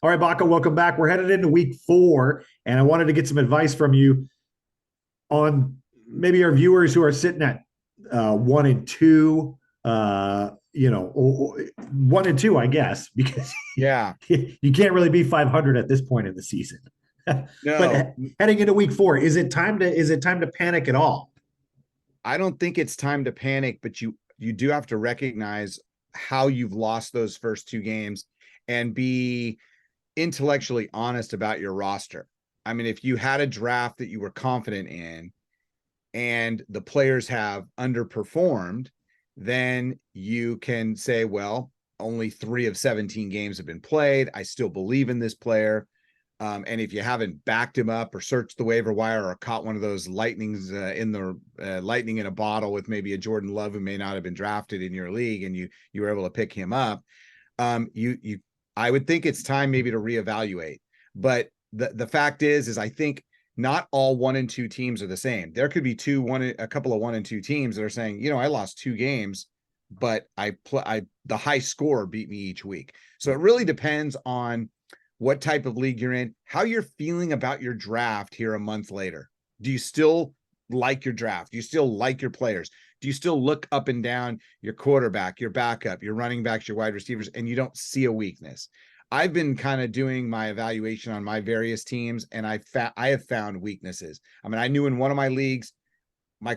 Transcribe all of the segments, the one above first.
All right, Baca, welcome back. We're headed into week 4, and I wanted to get some advice from you on maybe our viewers who are sitting at 1-2, 1-2, I guess, because Yeah, you can't really be 500 at this point in the season. no, But heading into week 4, is it time to panic at all? I don't think it's time to panic, but you do have to recognize how you've lost those first two games and be intellectually honest about your roster. I mean, if you had a draft that you were confident in and the players have underperformed, then you can say, well, only 3 of 17 games have been played. I still believe in this player. And if you haven't backed him up or searched the waiver wire or caught one of those lightnings in the lightning in a bottle with maybe a Jordan Love who may not have been drafted in your league, and you were able to pick him up, you I would think it's time maybe to reevaluate. But the fact is I think not all 1-2 teams are the same. There could be a couple of 1-2 teams that are saying, I lost 2 games, but the high score beat me each week. So it really depends on what type of league you're in, how you're feeling about your draft here a month later. Do you still like your draft? Do you still like your players? Do you still look up and down your quarterback, your backup, your running backs, your wide receivers, and you don't see a weakness? I've been kind of doing my evaluation on my various teams, and I have found weaknesses. I mean, I knew in one of my leagues, my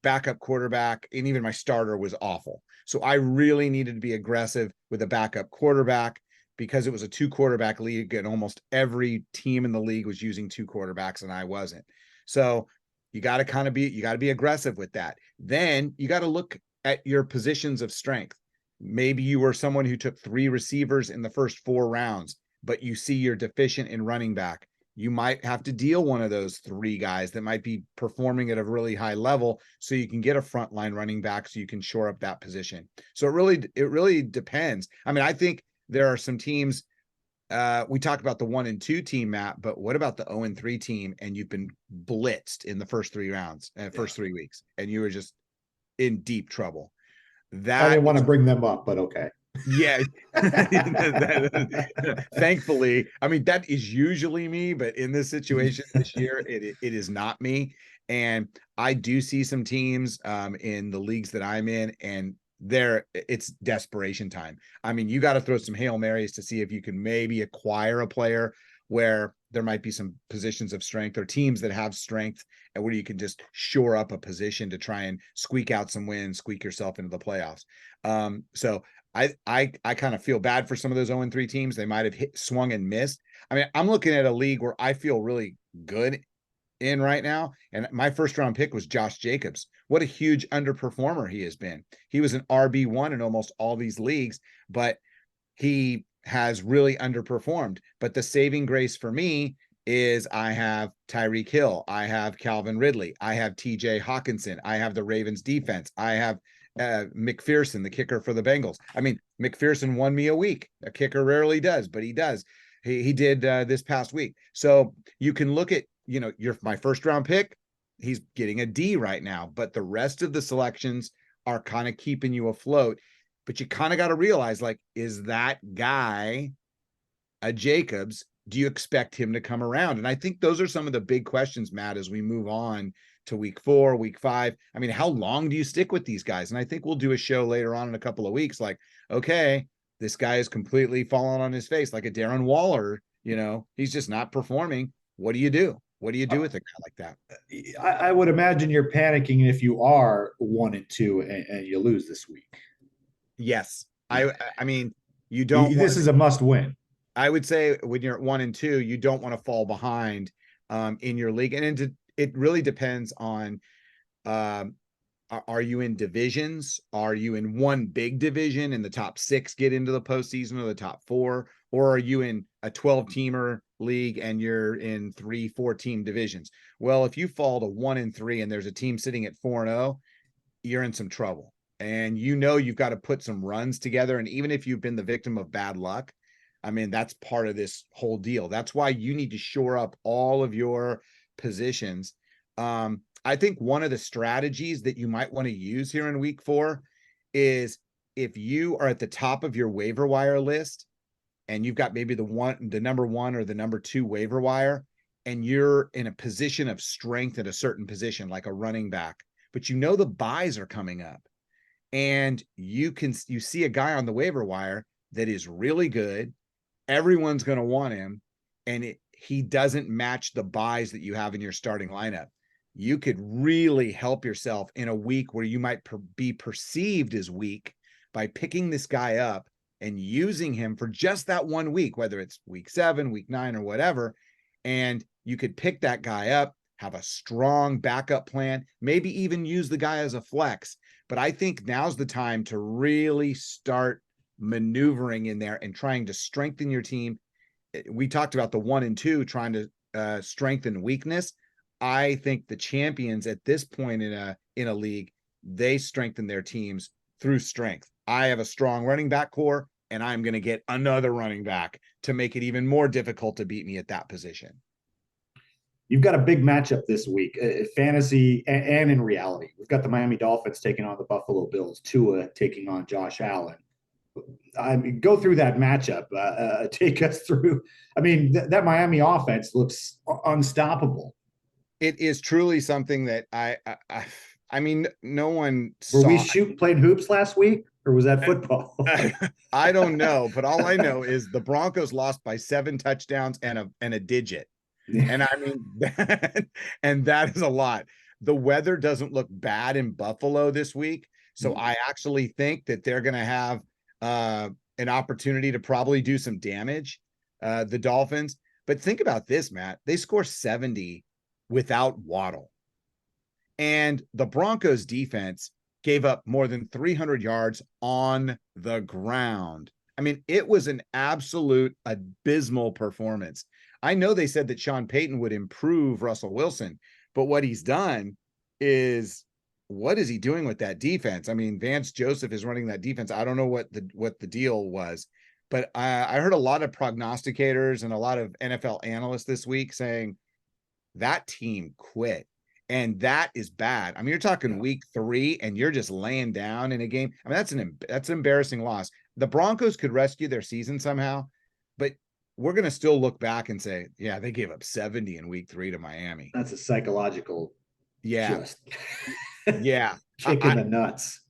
backup quarterback, and even my starter was awful. So I really needed to be aggressive with a backup quarterback because it was a 2 quarterback league and almost every team in the league was using 2 quarterbacks and I wasn't. So you got to be aggressive with that. Then you got to look at your positions of strength. Maybe you were someone who took 3 receivers in the first 4 rounds, but you see you're deficient in running back. You might have to deal one of those 3 guys that might be performing at a really high level so you can get a frontline running back so you can shore up that position. So it really depends. I mean, I think there are some teams. We talk about the 1-2 team, Matt, but what about the 0-3 team? And you've been blitzed in the first 3 rounds, first 3 weeks, and you were just in deep trouble. I That didn't want is, to bring them up, but okay. yeah. Thankfully, I mean, that is usually me, but in this situation this year, it is not me. And I do see some teams in the leagues that I'm in, and it's desperation time. I mean, you got to throw some Hail Marys to see if you can maybe acquire a player where there might be some positions of strength or teams that have strength and where you can just shore up a position to try and squeak out some wins, squeak yourself into the playoffs. So I kind of feel bad for some of those 0-3 teams. They might have swung and missed. I mean, I'm looking at a league where I feel really good in right now. And my first round pick was Josh Jacobs. What a huge underperformer he has been. He was an RB1 in almost all these leagues, but he has really underperformed. But the saving grace for me is I have Tyreek Hill, I have Calvin Ridley, I have TJ Hawkinson, I have the Ravens defense, I have McPherson, the kicker for the Bengals. I mean, McPherson won me a week. A kicker rarely does, but he does. He did this past week. So you can look at, my first round pick, he's getting a D right now, but the rest of the selections are kind of keeping you afloat. But you kind of got to realize, like, is that guy a Jacobs? Do you expect him to come around? And I think those are some of the big questions, Matt, as we move on to week 4, week 5. I mean, how long do you stick with these guys? And I think we'll do a show later on in a couple of weeks. Like, okay, this guy is completely fallen on his face, like a Darren Waller, he's just not performing. What do you do? What do you do with a guy like that? I would imagine you're panicking if you are 1-2 and you lose this week. Yes. Yeah. I mean, you don't want This is a must win. I would say when you're at 1-2, you don't want to fall behind in your league. And it really depends on um, are you in divisions? Are you in one big division and the top 6 get into the postseason or the top 4? Or are you in a 12-teamer league and you're in 3-4 team divisions? Well, if you fall to 1-3 and there's a team sitting at 4-0, you're in some trouble. And you've got to put some runs together. And even if you've been the victim of bad luck, I mean, that's part of this whole deal. That's why you need to shore up all of your positions. I think one of the strategies that you might want to use here in week 4 is if you are at the top of your waiver wire list, and you've got maybe the number 1 or the number 2 waiver wire, and you're in a position of strength at a certain position, like a running back, but you know the buys are coming up, and you see a guy on the waiver wire that is really good. Everyone's going to want him, and he doesn't match the buys that you have in your starting lineup. You could really help yourself in a week where you might be perceived as weak by picking this guy up and using him for just that 1 week, whether it's week 7, week 9, or whatever. And you could pick that guy up, have a strong backup plan, maybe even use the guy as a flex. But I think now's the time to really start maneuvering in there and trying to strengthen your team. We talked about the 1 and 2 trying to strengthen weakness. I think the champions at this point in a league, they strengthen their teams through strength. I have a strong running back core, and I'm going to get another running back to make it even more difficult to beat me at that position. You've got a big matchup this week, fantasy and in reality. We've got the Miami Dolphins taking on the Buffalo Bills, Tua taking on Josh Allen. I mean, go through that matchup. Take us through. I mean, that Miami offense looks unstoppable. It is truly something that I mean, no one Were saw. we playing hoops last week, or was that football? I don't know, but all I know is the Broncos lost by 7 touchdowns and a digit. And I mean, and that is a lot. The weather doesn't look bad in Buffalo this week. So I actually think that they're going to have an opportunity to probably do some damage, the Dolphins. But think about this, Matt. They score 70 without Waddle. And the Broncos defense gave up more than 300 yards on the ground. I mean, it was an absolute abysmal performance. I know they said that Sean Payton would improve Russell Wilson, but what he's done is, what is he doing with that defense? I mean, Vance Joseph is running that defense. I don't know what the deal was, but I heard a lot of prognosticators and a lot of NFL analysts this week saying that team quit. And that is bad. I mean, you're talking week 3 and you're just laying down in a game. I mean, that's an embarrassing loss. The Broncos could rescue their season somehow, but we're going to still look back and say, yeah, they gave up 70 in week 3 to Miami. That's a psychological. Yeah. Yeah. Kick in the nuts.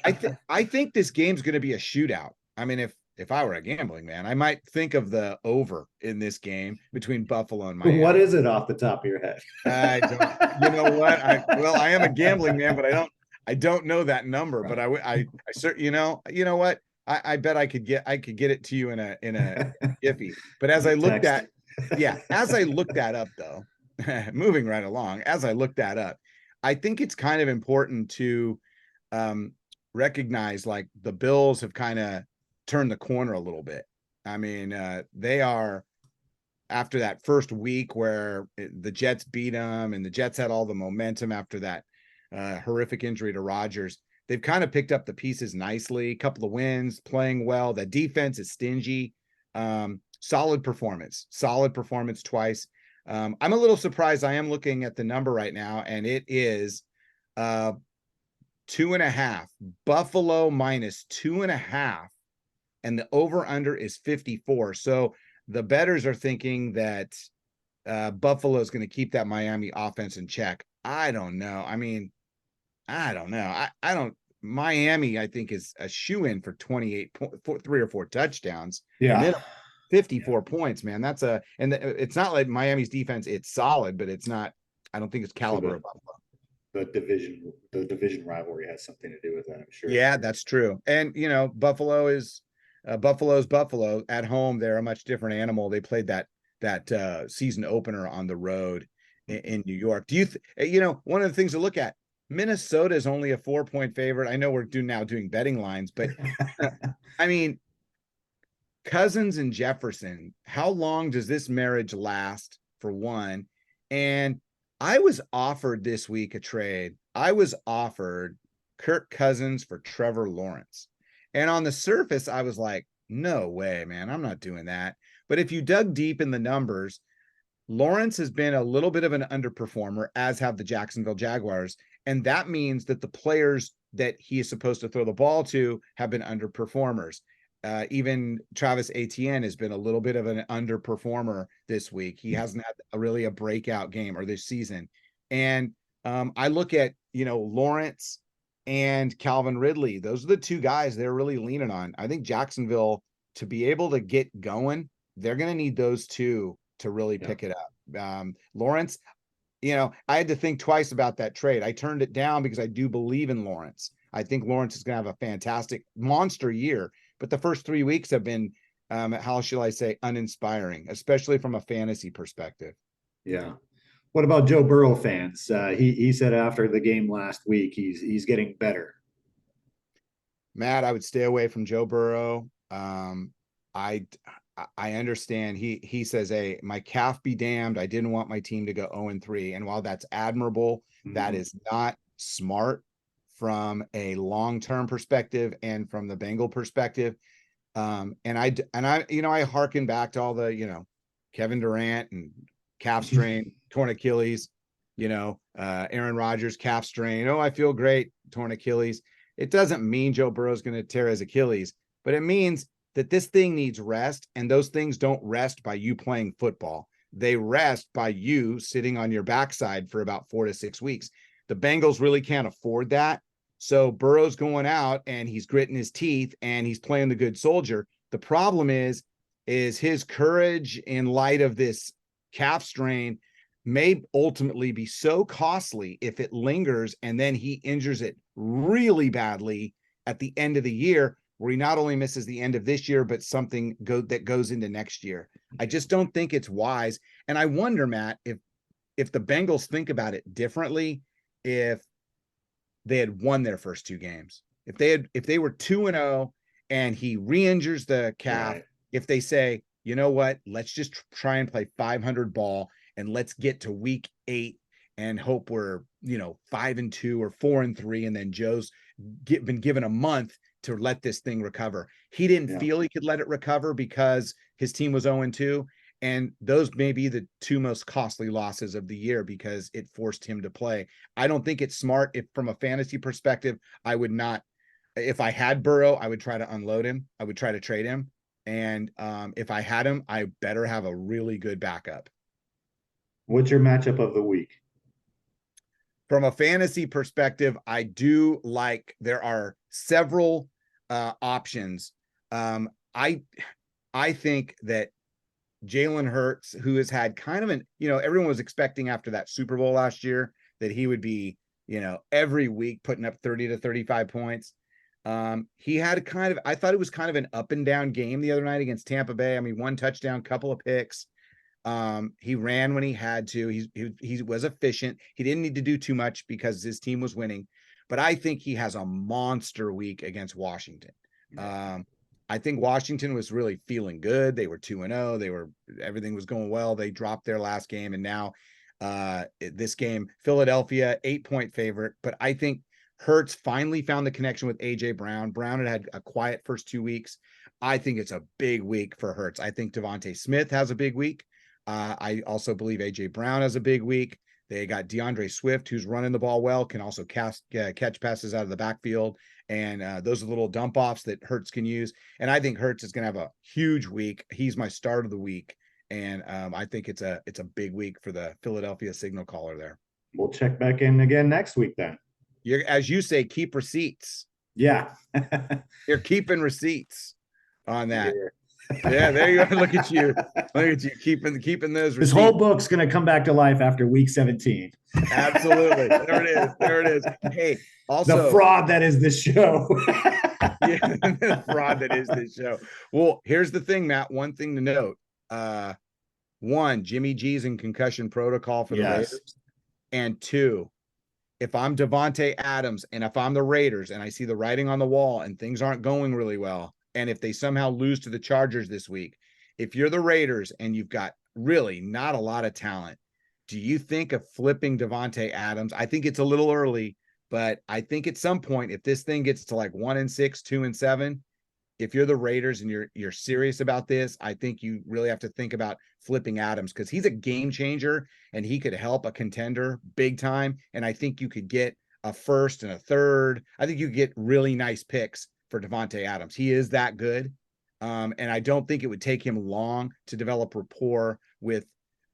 I think this game's going to be a shootout. I mean, if I were a gambling man, I might think of the over in this game between Buffalo and Miami. What is it off the top of your head? I don't. You know what? I am a gambling man, but I don't know that number. But I certainly, you know what? I bet I could get it to you in a iffy. But as I looked at, as I looked that up though, moving right along, as I looked that up, I think it's kind of important to recognize, like, the Bills have kind of turned the corner a little bit. I mean, they are, after that first week where the Jets beat them and the Jets had all the momentum after that horrific injury to Rodgers, they've kind of picked up the pieces nicely. A couple of wins, playing well. The defense is stingy. Solid performance twice. I'm a little surprised. I am looking at the number right now, and it is 2.5. Buffalo minus 2.5. And the over-under is 54. So the bettors are thinking that Buffalo is going to keep that Miami offense in check. I don't know. I mean, I don't know. I don't. Miami, I think, is a shoe-in for 3 or 4 touchdowns. Yeah. 54 points, man. It's not like Miami's defense. It's solid, but it's not. I don't think it's caliber of Buffalo. The division rivalry has something to do with that, I'm sure. Yeah, that's true. And Buffalo's Buffalo at home. They're a much different animal. They played that season opener on the road in New York. Do you one of the things to look at? Minnesota is only a 4-point favorite. I know we're doing betting lines, but I mean, Cousins and Jefferson, how long does this marriage last, for one? And I was offered this week a trade. I was offered Kirk Cousins for Trevor Lawrence. And on the surface, I was like, no way, man, I'm not doing that. But if you dug deep in the numbers, Lawrence has been a little bit of an underperformer, as have the Jacksonville Jaguars. And that means that the players that he is supposed to throw the ball to have been underperformers. Even Travis Etienne has been a little bit of an underperformer this week. He hasn't had really a breakout game or this season. And I look at, Lawrence and Calvin Ridley. Those are the two guys they're really leaning on. I think Jacksonville, to be able to get going, they're going to need those two to really pick it up. Lawrence, I had to think twice about that trade. I turned it down because I do believe in Lawrence. I think Lawrence is going to have a fantastic monster year, but the first 3 weeks have been, how shall I say, uninspiring, especially from a fantasy perspective. Yeah. What about Joe Burrow fans? He said after the game last week, he's getting better. Matt, I would stay away from Joe Burrow. I understand he says, "Hey, my calf be damned. I didn't want my team to go 0-3." And while that's admirable, that is not smart from a long-term perspective and from the Bengal perspective. And I hearken back to all the, Kevin Durant and calf strain, torn Achilles, Aaron Rodgers, calf strain. Oh, I feel great, torn Achilles. It doesn't mean Joe Burrow is going to tear his Achilles, but it means that this thing needs rest, and those things don't rest by you playing football. They rest by you sitting on your backside for about 4 to 6 weeks. The Bengals really can't afford that. So Burrow's going out and he's gritting his teeth and he's playing the good soldier. The problem is his courage in light of this calf strain may ultimately be so costly if it lingers and then he injures it really badly at the end of the year, where he not only misses the end of this year, but something that goes into next year. I just don't think it's wise. And I wonder, Matt, if the Bengals think about it differently, if they had won their first 2 games, if they were 2-0 and he re-injures the calf, right, if they say, you know what, let's just try and play 500 ball and let's get to week 8 and hope we're, 5-2 or 4-3. And then Joe's been given a month to let this thing recover. He didn't feel he could let it recover because his team was 0-2. And those may be the 2 most costly losses of the year because it forced him to play. I don't think it's smart. If from a fantasy perspective, I would not, if I had Burrow, I would try to unload him. I would try to trade him. And if I had him, I better have a really good backup. What's your matchup of the week? From a fantasy perspective, I do like, there are several options. I think that Jalen Hurts, who has had kind of an, everyone was expecting after that Super Bowl last year that he would be, every week putting up 30 to 35 points. He had I thought it was kind of an up and down game the other night against Tampa Bay. I mean, 1 touchdown, couple of picks. He ran when he had to. He was efficient. He didn't need to do too much because his team was winning. But I think he has a monster week against Washington. I think Washington was really feeling good. They were 2-0. Everything was going well. They dropped their last game, and now this game, Philadelphia 8-point favorite. But I think Hurts finally found the connection with AJ Brown. Brown had a quiet first 2 weeks. I think it's a big week for Hurts. I think Devontae Smith has a big week. I also believe AJ Brown has a big week. They got DeAndre Swift, who's running the ball well, can also catch passes out of the backfield. And those are little dump offs that Hurts can use. And I think Hurts is going to have a huge week. He's my start of the week. And I think it's a big week for the Philadelphia signal caller there. We'll check back in again next week then. As you say, keep receipts. Yeah. You're keeping receipts on that. Yeah, there you go. Look at you. Look at you keeping those receipts. This whole book's going to come back to life after week 17. Absolutely. There it is. Hey, also the fraud that is this show. Yeah, the fraud that is this show. Well, here's the thing, Matt. One thing to note. 1, Jimmy G's in concussion protocol for the Raiders. And 2, if I'm Devontae Adams and if I'm the Raiders and I see the writing on the wall and things aren't going really well, and if they somehow lose to the Chargers this week, if you're the Raiders and you've got really not a lot of talent, do you think of flipping Devontae Adams? I think it's a little early, but I think at some point, if this thing gets to like 1-6, 2-7, if you're the Raiders and you're serious about this, I think you really have to think about flipping Adams because he's a game changer and he could help a contender big time. And I think you could get a first and a third. I think you could get really nice picks for Devontae Adams. He is that good. And I don't think it would take him long to develop rapport with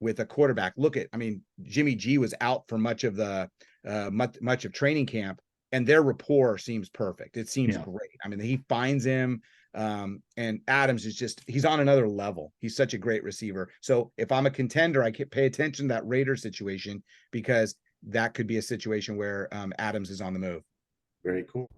a quarterback. I mean, Jimmy G was out for much of training camp, and their rapport seems perfect. It seems great. I mean, he finds him. And Adams is he's on another level. He's such a great receiver. So if I'm a contender, I can pay attention to that Raiders situation, because that could be a situation where Adams is on the move. Very cool.